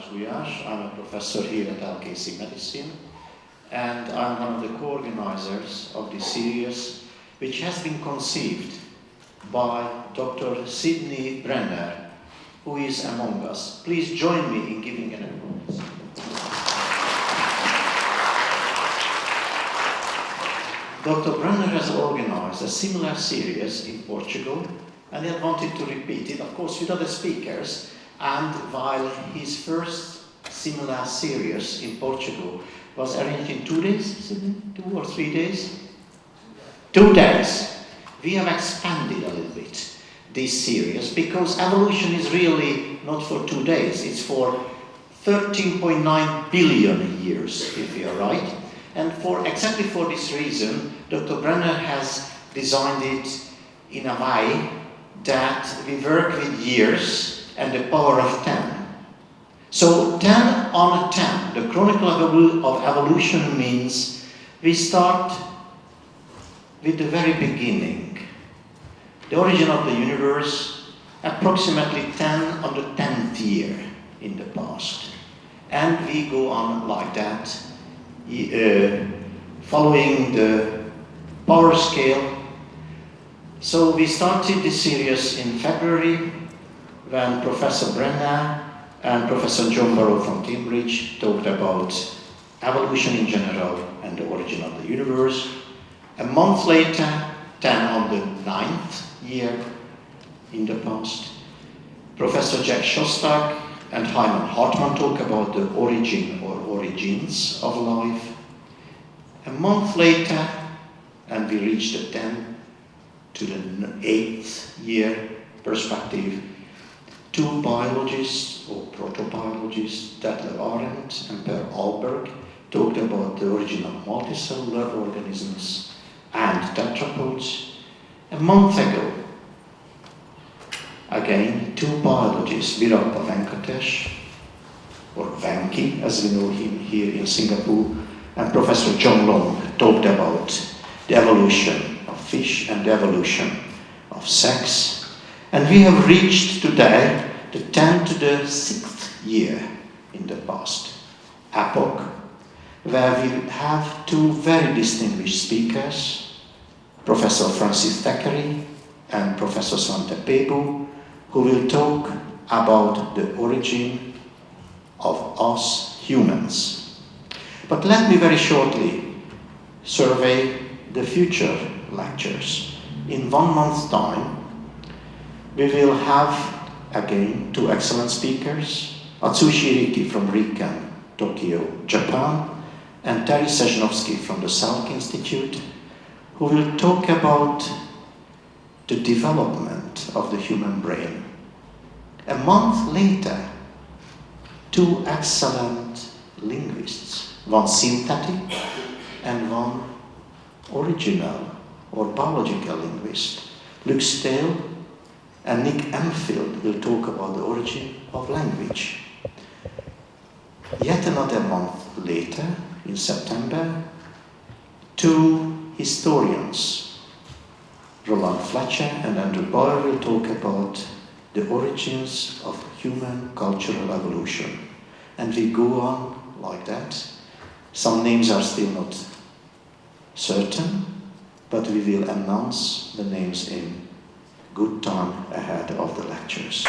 Balázs Gulyás. I'm a professor here at LKC Medicine, and I'm one of the co-organizers of this series, which has been conceived by Dr. Sidney Brenner, who is among us. Please join me in giving an applause. Dr. Brenner has organized a similar series in Portugal, and he had wanted to repeat it, of course, with other speakers. And while his first similar series in Portugal was arranged in 2 days, 2 or 3 days? 2 days. We have expanded a little bit this series because evolution is really not for 2 days, it's for 13.9 billion years, if we are right. And exactly for this reason, Dr. Brenner has designed it in a way that we work with years and the power of 10. So 10 on 10, the Chronicle of Evolution means we start with the very beginning. The origin of the universe, approximately 10 on the 10th year in the past. And we go on like that, following the power scale. So we started this series in February when Professor Brenner and Professor John Barrow from Cambridge talked about evolution in general and the origin of the universe. A month later, 10 on the 9th year in the past, Professor Jack Szostak and Hyman Hartman talk about the origin or origins of life. A month later, and we reached the 10 to the 8th year perspective, 2 biologists or protobiologists, Detlef Arendt and Per Ahlberg, talked about the origin of multicellular organisms and tetrapods. A month ago, again, 2 biologists, Virappa Venkatesh, or Venki, as we know him here in Singapore, and Professor John Long talked about the evolution of fish and the evolution of sex. And we have reached today the 10 to the 6th year in the past epoch, where we have 2 very distinguished speakers, Professor Francis Thackeray and Professor Svante Pääbo, who will talk about the origin of us humans. But let me very shortly survey the future lectures. In 1 month's time, we will have again 2 excellent speakers, Atsushi Riki from Riken, Tokyo, Japan, and Terry Sejnovsky from the Salk Institute, who will talk about the development of the human brain. A month later, 2 excellent linguists, one synthetic and one original or biological linguist. Luke Stale and Nick Enfield will talk about the origin of language. Yet another month later, in September, 2 historians, Roland Fletcher and Andrew Boyer, will talk about the origins of human cultural evolution. And we go on like that. Some names are still not certain, but we will announce the names in good time ahead of the lectures.